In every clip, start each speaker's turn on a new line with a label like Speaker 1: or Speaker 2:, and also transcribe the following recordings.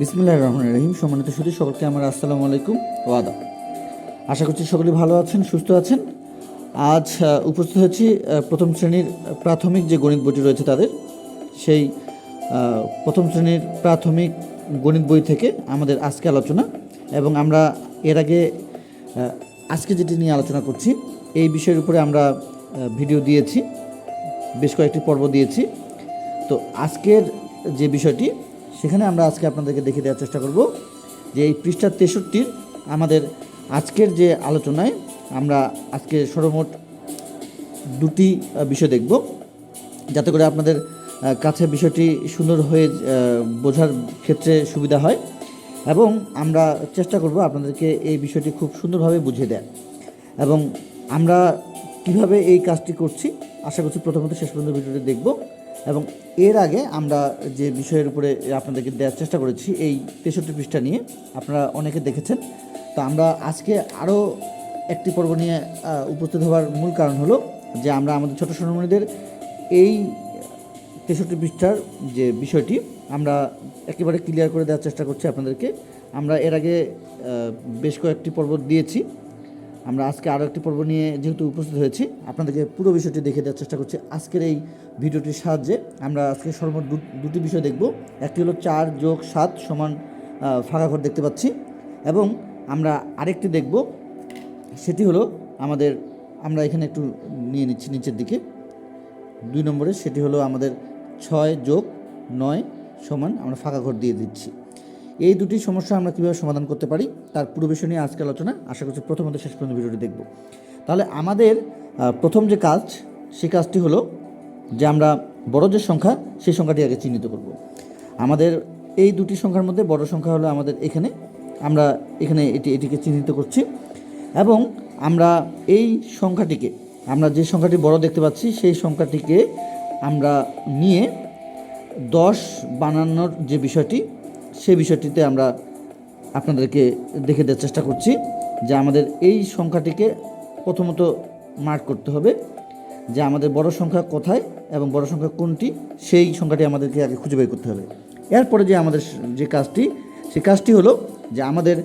Speaker 1: বিসমিল্লাহির রহমানির রহিম। সম্মানিত সুধী সকলকে আমার আসসালামু আলাইকুম ও আদাব। আশা করছি সকলে ভালো আছেন, সুস্থ আছেন। আজ উপস্থিত হয়েছি প্রথম শ্রেণীর প্রাথমিক যে গণিত বইটি রয়েছে তাদের সেই প্রথম শ্রেণীর প্রাথমিক গণিত বই থেকে আমাদের আজকে আলোচনা। এবং আমরা এর আগে আজকে যেটি নিয়ে আলোচনা করছি এই বিষয়ের উপরে আমরা ভিডিও দিয়েছি, বেশ কয়েকটি পর্ব দিয়েছি। তো আজকের যে বিষয়টি সেখানে আমরা আজকে আপনাদেরকে দেখিয়ে দেওয়ার চেষ্টা করব যে এই পৃষ্ঠা 63 আমাদের আজকের যে আলোচনায় আমরা আজকে সর্বমোট দুটি বিষয় দেখব, যাতে করে আপনাদের কাছে বিষয়টি সুন্দর হয়ে বোঝার ক্ষেত্রে সুবিধা হয়। এবং আমরা চেষ্টা করব আপনাদেরকে এই বিষয়টি খুব সুন্দরভাবে বুঝিয়ে দেয়। এবং আমরা কিভাবে এই কাজটি করছি আশা করছি প্রথমত শেষ পর্যন্ত ভিডিওটি দেখব। এবং এর আগে আমরা যে বিষয়ের উপরে আপনাদেরকে দেওয়ার চেষ্টা করেছি এই 63 পৃষ্ঠা নিয়ে আপনারা অনেকে দেখেছেন। তো আমরা আজকে আরও একটি পর্ব নিয়ে উপস্থিত হওয়ার মূল কারণ হলো যে আমরা আমাদের ছোট সোনামণিদের এই 63 পৃষ্ঠার যে বিষয়টি আমরা একেবারে ক্লিয়ার করে দেওয়ার চেষ্টা করছি আপনাদেরকে। আমরা এর আগে বেশ কয়েকটি পর্ব দিয়েছি, আমরা আজকে আরও একটি পর্ব নিয়ে যেহেতু উপস্থিত হয়েছি আপনাদেরকে পুরো বিষয়টি দেখে দেওয়ার চেষ্টা করছি আজকের এই ভিডিওটির সাহায্যে। আমরা আজকে সর্বমোট দুটি বিষয় দেখব। একটি হলো 4 যোগ 7 সমান ফাঁকা ঘর দেখতে পাচ্ছি, এবং আমরা আরেকটি দেখব সেটি হলো আমরা এখানে একটু নিয়ে নিচ্ছি নিচের দিকে 2 নম্বরে, সেটি হলো আমাদের 6 যোগ 9 সমান আমরা ফাঁকা ঘর দিয়ে দিচ্ছি। এই দুটি সমস্যা আমরা কীভাবে সমাধান করতে পারি তার পুরো বিষয় নিয়ে আজকে আলোচনা। আশা করছি প্রথমত শেষ পর্যন্ত ভিডিওটি দেখব। তাহলে আমাদের প্রথম যে কাজ সেই কাজটি হলো যে আমরা বড় যে সংখ্যা সেই সংখ্যাটি আগে চিহ্নিত করব। আমাদের এই দুটি সংখ্যার মধ্যে বড় সংখ্যা হলো আমাদের এখানে, আমরা এখানে এটিকে চিহ্নিত করছি। এবং আমরা এই সংখ্যাটিকে, আমরা যে সংখ্যাটি বড় দেখতে পাচ্ছি সেই সংখ্যাটিকে আমরা নিয়ে 10 বানানোর যে বিষয়টি সেই বিষয়টিতে আমরা আপনাদেরকে দেখে দেওয়ার চেষ্টা করছি যে আমাদের এই সংখ্যাটিকে প্রথমত মার্ক করতে হবে যে আমাদের বড় সংখ্যা কোথায় এবং বড় সংখ্যা কোনটি, সেই সংখ্যাটি আমাদেরকে আগে খুঁজে বের করতে হবে। এরপরে যে আমাদের যে কাজটি সেই কাজটি হলো যে আমাদের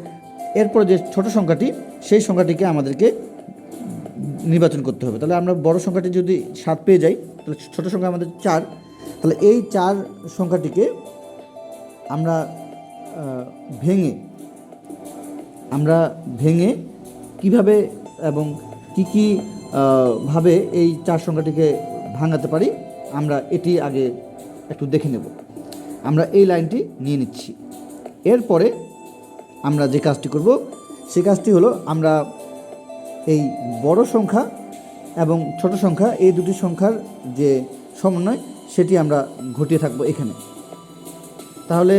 Speaker 1: এরপরে যে ছোট সংখ্যাটি সেই সংখ্যাটিকে আমাদেরকে নির্বাচন করতে হবে। তাহলে আমরা বড় সংখ্যাটি যদি 7 পেয়ে যাই তাহলে ছোট সংখ্যা আমাদের 4, তাহলে এই 4 সংখ্যাটিকে আমরা ভেঙে কিভাবে এবং কী ভাবে এই 4 সংখ্যাটিকে ভাঙাতে পারি আমরা এটি আগে একটু দেখে নেব। আমরা এই লাইনটি নিয়ে নিচ্ছি। এরপরে আমরা যে কাজটি করব সেই কাজটি হলো আমরা এই বড় সংখ্যা এবং ছোট সংখ্যা এই দুটি সংখ্যার যে সমন্বয় সেটি আমরা ঘটিয়ে থাকবো এখানে। তাহলে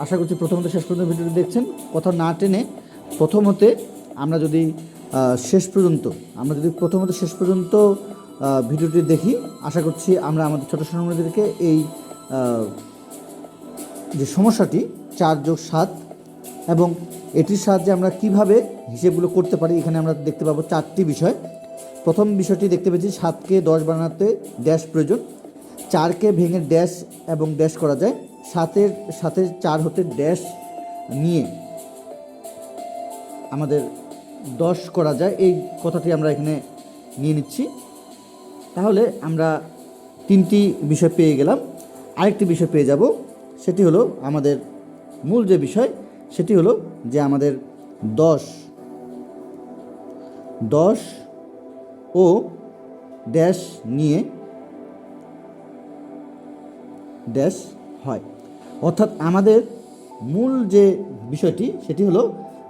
Speaker 1: আশা করছি প্রথমত শেষ পর্যন্ত ভিডিওটি দেখছেন, কথা না টেনে প্রথমতে আমরা যদি প্রথমত শেষ পর্যন্ত ভিডিওটি দেখি আশা করছি আমরা আমাদের ছোটো সোনামণিদেরকে এই যে সমস্যাটি 4 যোগ 7 এবং এটির সাহায্যে আমরা কিভাবে হিসেবগুলো করতে পারি এখানে আমরা দেখতে পাবো 4টি বিষয়। প্রথম বিষয়টি দেখতে পেয়েছি 7কে 10 বানাতে ড্যাশ প্রয়োজন, 4কে ভেঙে ড্যাশ এবং ড্যাশ করা যায়, 7-এর সাথে 4 হতে ড্যাশ নিয়ে আমাদের 10 করা যায়, এই কথাটি আমরা এখানে নিয়ে নিচ্ছি। তাহলে আমরা 3টি বিষয় পেয়ে গেলাম। আরেকটি বিষয় পেয়ে যাব, সেটি হলো আমাদের মূল যে বিষয় সেটি হলো যে আমাদের 10 ও ড্যাশ নিয়ে ড্যাশ হয়। অর্থাৎ আমাদের মূল যে বিষয়টি সেটি হলো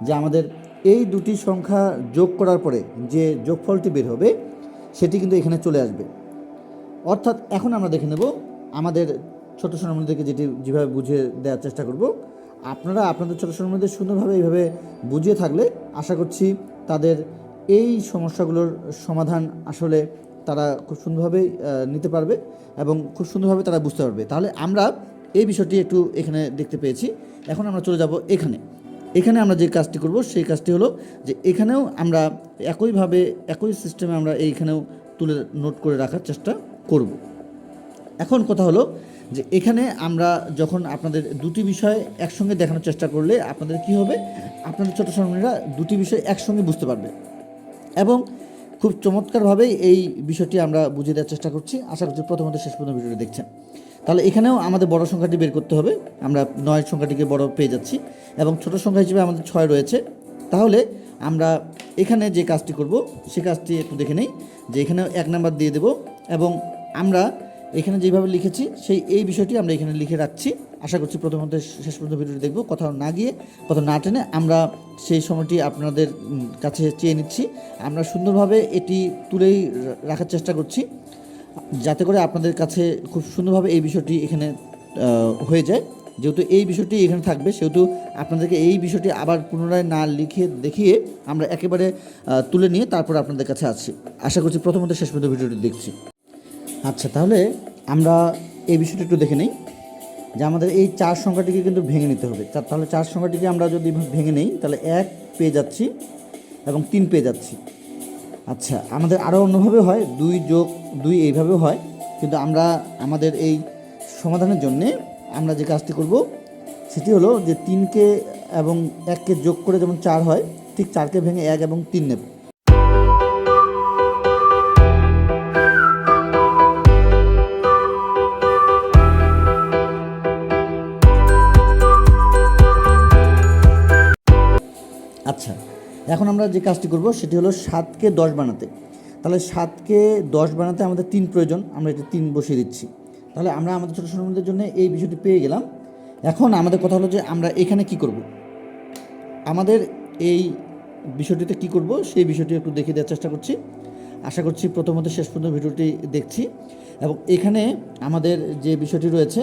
Speaker 1: যে আমাদের এই দুটি সংখ্যা যোগ করার পরে যে যোগফলটি বের হবে সেটি কিন্তু এখানে চলে আসবে। অর্থাৎ এখন আমরা দেখে নেব আমাদের ছোট সোনামণিদেরকে যেভাবে বুঝিয়ে দেওয়ার চেষ্টা করব। আপনারা আপনাদের ছোট সোনামণিদের সুন্দরভাবে এইভাবে বুঝিয়ে থাকলে আশা করছি তাদের এই সমস্যাগুলোর সমাধান আসলে তারা খুব সুন্দরভাবেই নিতে পারবে এবং খুব সুন্দরভাবে তারা বুঝতে পারবে। তাহলে আমরা এই বিষয়টি একটু এখানে দেখতে পেয়েছি। এখন আমরা চলে যাব এখানে আমরা যে কাজটি করব সেই কাজটি হলো যে এখানেও আমরা একই সিস্টেমে আমরা এইখানেও তুলে নোট করে রাখার চেষ্টা করব। এখন কথা হলো যে এখানে আমরা যখন আপনাদের দুটি বিষয় একসঙ্গে দেখানোর চেষ্টা করলে আপনাদের কি হবে, আপনাদের ছোটো সন্তানেরা দুটি বিষয় একসঙ্গে বুঝতে পারবে এবং খুব চমৎকারভাবেই এই বিষয়টি আমরা বুঝিয়ে দেওয়ার চেষ্টা করছি। আশা করছি প্রথমত শেষ পর্যন্ত ভিডিওটি দেখছেন। তাহলে এখানেও আমাদের বড় সংখ্যাটি বের করতে হবে। আমরা 9 সংখ্যাটিকে বড় পেয়ে যাচ্ছি এবং ছোট সংখ্যা হিসেবে আমাদের 6 রয়েছে। তাহলে আমরা এখানে যে কাজটি করব সে কাজটি একটু দেখে নেই, যে এখানে 1 নাম্বার দিয়ে দেব এবং আমরা এখানে যেভাবে লিখেছি এই বিষয়টি আমরা এখানে লিখে রাখছি। আশা করছি প্রথমত শেষ পর্যন্ত ভিডিওটি দেখব, কোথাও না গিয়ে কোথাও না টেনে আমরা সেই সময়টি আপনাদের কাছে চেয়ে নিচ্ছি। আমরা সুন্দরভাবে এটি তুলেই রাখার চেষ্টা করছি যাতে করে আপনাদের কাছে খুব সুন্দরভাবে এই বিষয়টি এখানে হয়ে যায়। যেহেতু এই বিষয়টি এখানে থাকবে সেহেতু আপনাদেরকে এই বিষয়টি আবার পুনরায় না লিখে দেখিয়ে আমরা একেবারে তুলে নিয়ে তারপর আপনাদের কাছে আসছি। আশা করছি প্রথমত শেষ পর্যন্ত ভিডিওটি দেখছি। আচ্ছা, তাহলে আমরা এই বিষয়টি একটু দেখে নিই যে আমাদের এই 4 সংখ্যাটিকে কিন্তু ভেঙে নিতে হবে। তাহলে 4 সংখ্যাটিকে আমরা যদি ভেঙে নেই তাহলে 1 পেয়ে যাচ্ছি এবং 3 পেয়ে যাচ্ছি। আচ্ছা, আমাদের আরও অন্যভাবে হয়, 2 যোগ 2 এইভাবেও হয়, কিন্তু আমরা আমাদের এই সমাধানের জন্যে আমরা যে কাজটি করব সেটি হলো যে 3কে এবং 1কে যোগ করে যেমন 4 হয়, ঠিক 4কে ভেঙে 1 এবং 3 নেব। আচ্ছা, এখন আমরা যে কাজটি করব সেটি হলো 7কে 10 বানাতে। তাহলে 7কে 10 বানাতে আমাদের 3 প্রয়োজন, আমরা এটা 3 বসিয়ে দিচ্ছি। তাহলে আমরা আমাদের ছোটো সন্তানদের জন্য এই বিষয়টি পেয়ে গেলাম। এখন আমাদের কথা হলো যে আমরা এখানে কি করব, আমাদের এই বিষয়টিতে কি করব সেই বিষয়টি একটু দেখিয়ে দেওয়ার চেষ্টা করছি। আশা করছি প্রথমত শেষ পর্যন্ত ভিডিওটি দেখছি এবং এখানে আমাদের যে বিষয়টি রয়েছে,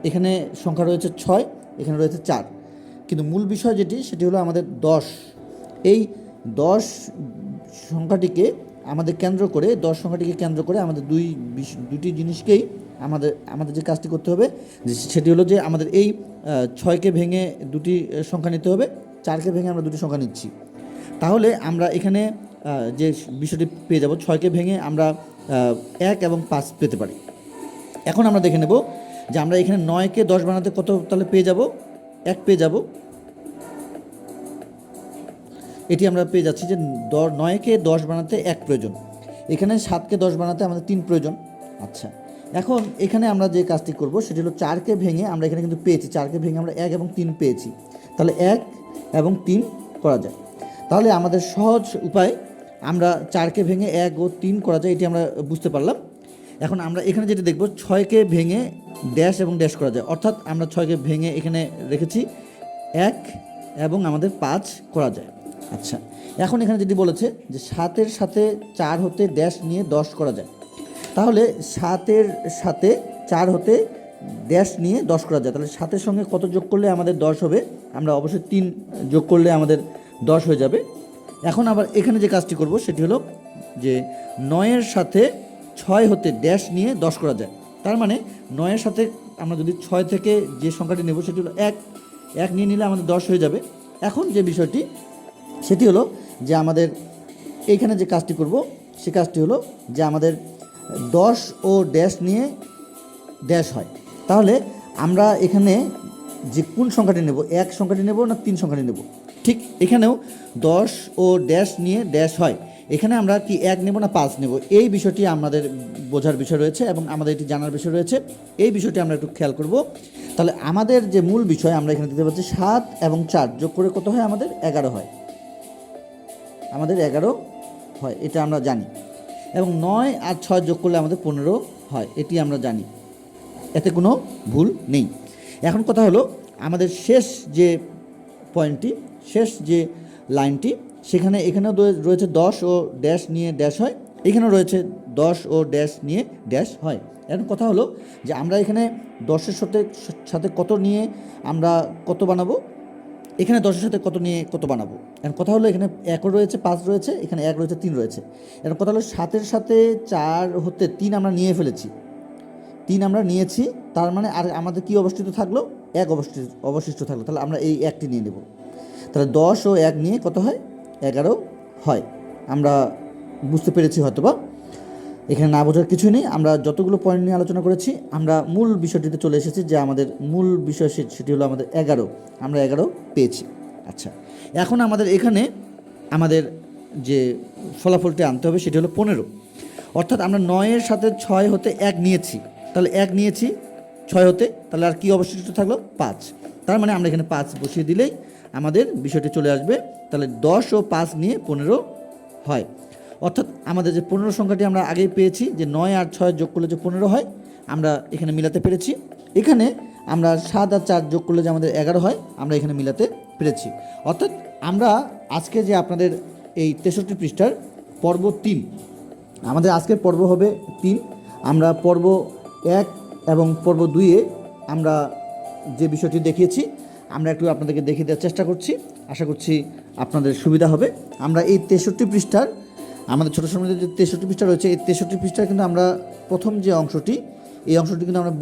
Speaker 1: এখানে সংখ্যা রয়েছে 6, এখানে রয়েছে 4, কিন্তু মূল বিষয় যেটি সেটি হলো আমাদের 10। এই 10 সংখ্যাটিকে আমাদের কেন্দ্র করে 10 সংখ্যাটিকে কেন্দ্র করে আমাদের দুটি জিনিসকেই আমাদের যে কাজটি করতে হবে সেটি হলো যে আমাদের এই 6কে ভেঙে দুটি সংখ্যা নিতে হবে, 4কে ভেঙে আমরা দুটি সংখ্যা নিচ্ছি। তাহলে আমরা এখানে যে বিষয়টি পেয়ে যাব, 6কে ভেঙে আমরা 1 এবং 5 পেতে পারি। এখন আমরা দেখে নেব যে আমরা এখানে 9কে 10 বানাতে কত তাহলে পেয়ে যাব, 1 পেয়ে যাব। এটি আমরা পেয়ে যাচ্ছি যে 9কে 10 বানাতে 1 প্রয়োজন, এখানে 7কে 10 বানাতে আমাদের 3 প্রয়োজন। আচ্ছা, এখন এখানে আমরা যে কাজটি করব সেটি হলো 4কে ভেঙে আমরা এখানে কিন্তু পেয়েছি, 4কে ভেঙে আমরা 1 এবং 3 পেয়েছি, তাহলে 1 এবং 3 করা যায়। তাহলে আমাদের সহজ উপায়, আমরা 4কে ভেঙে 1 ও 3 করা যায়, এটি আমরা বুঝতে পারলাম। এখন আমরা এখানে যেটি দেখব 6কে ভেঙে ড্যাশ এবং ড্যাশ করা যায়, অর্থাৎ আমরা 6কে ভেঙে এখানে রেখেছি 1 এবং আমাদের 5 করা যায়। আচ্ছা, এখন এখানে যেটি বলেছে যে 7-এর সাথে 4 হতে ড্যাশ নিয়ে 10 করা যায়, তাহলে 7-এর সাথে 4 হতে ড্যাশ নিয়ে 10 করা যায়। তাহলে 7-এর সঙ্গে কত যোগ করলে আমাদের 10 হবে, আমরা অবশ্যই 3 যোগ করলে আমাদের 10 হয়ে যাবে। এখন আবার এখানে যে কাজটি করব সেটি হলো যে 9-এর সাথে 6 হতে ড্যাশ নিয়ে 10 করা যায়, তার মানে 9-এর সাথে আমরা যদি 6 থেকে যে সংখ্যাটি নেব সেটি হলো 1 নিয়ে নিলে আমাদের 10 হয়ে যাবে। এখন যে বিষয়টি সেটি হলো যে আমাদের এইখানে যে কাজটি করব সে কাজটি হলো যে আমাদের 10 ও ড্যাশ নিয়ে ড্যাশ হয়, তাহলে আমরা এখানে যে কোন সংখ্যাটি নেব, 1 সংখ্যাটি নেব না 3 সংখ্যাটি নেব, ঠিক এখানেও 10 ও ড্যাশ নিয়ে ড্যাশ হয়, এখানে আমরা কি 1 নেব না 5 নেব, এই বিষয়টি আমাদের বোঝার বিষয় রয়েছে এবং আমাদের এটি জানার বিষয় রয়েছে। এই বিষয়টি আমরা একটু খেয়াল করব। তাহলে আমাদের যে মূল বিষয় আমরা এখানে দেখতে পাচ্ছি 7 এবং 4 যোগ করে কত হয়, আমাদের 11 হয়, আমাদের 11 হয়, এটা আমরা জানি। এবং 9 আর 6 যোগ করলে আমাদের 15 হয়, এটি আমরা জানি, এতে কোনো ভুল নেই। এখন কথা হলো আমাদের শেষ যে পয়েন্টটি, শেষ যে লাইনটি, সেখানে এখানেও রয়েছে 10 ও ড্যাশ নিয়ে ড্যাশ হয়, এখানেও রয়েছে 10 ও ড্যাশ নিয়ে ড্যাশ হয়। এখন কথা হলো যে আমরা এখানে 10-এর সাথে কত নিয়ে আমরা কত বানাবো, এখানে 10-এর সাথে কত নিয়ে কত বানাবো। এখন কথা হলো এখানে 1 রয়েছে, 5 রয়েছে, এখানে 1 রয়েছে, 3 রয়েছে। এখন কথা হলো 7-এর সাথে 4 হতে 3 আমরা নিয়ে ফেলেছি, 3 আমরা নিয়েছি, তার মানে আর আমাদের কি অবশিষ্ট থাকলো, 1 অবশিষ্ট থাকলো, তাহলে আমরা এই 1টি নিয়ে নেব। তাহলে 10 ও 1 নিয়ে কত হয়, 11 হয়। আমরা বুঝতে পেরেছি হয়তোবা। এখানে না বোঝার কিছুই নেই। আমরা যতগুলো পয়েন্ট নিয়ে আলোচনা করেছি আমরা মূল বিষয়টিতে চলে এসেছি, যে আমাদের মূল বিষয় সেটি হলো আমাদের 11। আমরা 11 পেয়েছি। আচ্ছা, এখন আমাদের এখানে আমাদের যে ফলাফলটি আনতে হবে সেটি হলো 15। অর্থাৎ আমরা 9-এর সাথে 6 হতে 1 নিয়েছি, তাহলে 1 নিয়েছি 6 হতে, তাহলে আর কি অবশিষ্ট থাকলো? 5। তার মানে আমরা এখানে 5 বসিয়ে দিলেই আমাদের বিষয়টি চলে আসবে। তাহলে 10 ও 5 নিয়ে 15 হয়। অর্থাৎ আমাদের যে 15 সংখ্যাটি আমরা আগেই পেয়েছি, যে 9 আর 6 যোগ করলে যে 15 হয়, আমরা এখানে মিলাতে পেরেছি। এখানে আমরা 7 আর 4 যোগ করলে যে আমাদের 11 হয়, আমরা এখানে মিলাতে পেরেছি। অর্থাৎ আমরা আজকে যে আপনাদের এই 63 পৃষ্ঠার পর্ব 3, আমাদের আজকের পর্ব হবে 3। আমরা পর্ব 1 এবং পর্ব 2-এ আমরা যে বিষয়টি দেখিয়েছি, আমরা একটু আপনাদেরকে দেখিয়ে দেওয়ার চেষ্টা করছি। আশা করছি আপনাদের সুবিধা হবে। আমরা এই 63 পৃষ্ঠার, আমাদের ছোটো সময় যে 63 পৃষ্ঠা রয়েছে, এই 63 পৃষ্ঠার কিন্তু আমরা প্রথম যে অংশটি, এই অংশটি কিন্তু আমরা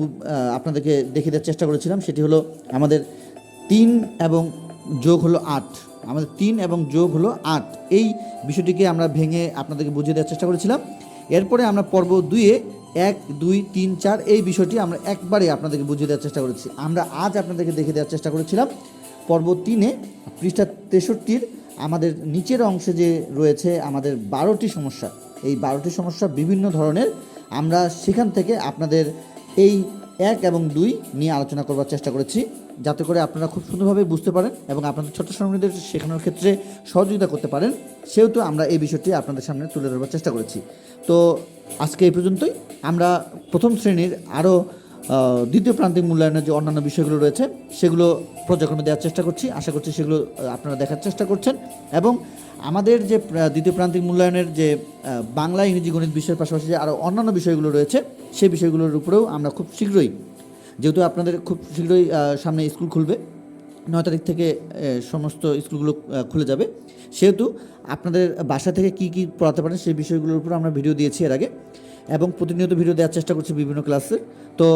Speaker 1: আপনাদেরকে দেখিয়ে দেওয়ার চেষ্টা করেছিলাম। সেটি হলো আমাদের 3 এবং যোগ হলো 8, আমাদের 3 এবং যোগ হলো 8, এই বিষয়টিকে আমরা ভেঙে আপনাদেরকে বুঝিয়ে দেওয়ার চেষ্টা করেছিলাম। এরপরে আমরা পর্ব 2-এ 1, 2, 3, 4 এই বিষয়টি আমরা একবারে আপনাদেরকে বুঝিয়ে দেওয়ার চেষ্টা করেছি। আমরা আজ আপনাদেরকে দেখিয়ে দেওয়ার চেষ্টা করেছিলাম পর্ব 3-এ পৃষ্ঠা 63-র আমাদের নিচের অংশে যে রয়েছে আমাদের 12টি সমস্যা। এই 12টি সমস্যা বিভিন্ন ধরনের, আমরা সেখান থেকে আপনাদের এই 1 এবং 2 নিয়ে আলোচনা করবার চেষ্টা করেছি, যাতে করে আপনারা খুব সুন্দরভাবে বুঝতে পারেন এবং আপনাদের ছোট্ট শ্রমণীদের শেখানোর ক্ষেত্রে সহযোগিতা করতে পারেন। সেহেতু আমরা এই বিষয়টি আপনাদের সামনে তুলে ধরবার চেষ্টা করেছি। তো আজকে এই পর্যন্তই। আমরা প্রথম শ্রেণীর আরও দ্বিতীয় প্রান্তিক মূল্যায়নের যে অন্যান্য বিষয়গুলো রয়েছে সেগুলো পর্যায়ক্রমে দেওয়ার চেষ্টা করছি। আশা করছি সেগুলো আপনারা দেখার চেষ্টা করছেন। এবং আমাদের যে দ্বিতীয় প্রান্তিক মূল্যায়নের যে বাংলা, ইংরেজি, গণিত বিষয়ের পাশাপাশি যে আরও অন্যান্য বিষয়গুলো রয়েছে, সেই বিষয়গুলোর উপরেও আমরা খুব শীঘ্রই, যেহেতু আপনাদের খুব শীঘ্রই সামনে স্কুল খুলবে, 9 তারিখ থেকে সমস্ত স্কুলগুলো খুলে যাবে, সেহেতু আপনাদের বাসা থেকে কি কি পড়াতে পারেন সেই বিষয়গুলোর উপর আমরা ভিডিও দিয়েছি এর আগে, এবং প্রতিনিয়ত ভিডিও দেওয়ার চেষ্টা করছি বিভিন্ন ক্লাসে। তো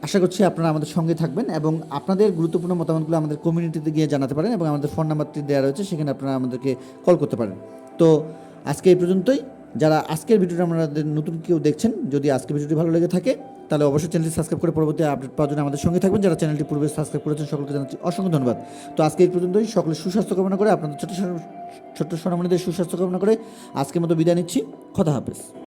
Speaker 1: আশা করছি আপনারা আমাদের সঙ্গে থাকবেন এবং আপনাদের গুরুত্বপূর্ণ মতামতগুলো আমাদের কমিউনিটিতে গিয়ে জানাতে পারেন, এবং আমাদের ফোন নাম্বারটি দেওয়া রয়েছে, সেখানে আপনারা আমাদেরকে কল করতে পারেন। তো আজকে এই পর্যন্তই। যারা আজকের ভিডিওটা আমাদের নতুন কেউ দেখছেন, যদি আজকের ভিডিওটি ভালো লেগে থাকে তাহলে অবশ্যই চ্যানেলটি সাবস্ক্রাইব করে পরবর্তী আপডেট পাওয়ার জন্য আমাদের সঙ্গে থাকবেন। যারা চ্যানেলটি পূর্বে সাবস্ক্রাইব করেছেন সকলকে জানাচ্ছি অসংখ্য ধন্যবাদ। তো আজকে এই পর্যন্তই। সকলের সুস্বাস্থ্য কামনা করে, আপনাদের ছোট্ট সোনামণিদের সুস্বাস্থ্য কামনা করে আজকের মতো বিদায় নিচ্ছি। খোদা হাফেজ।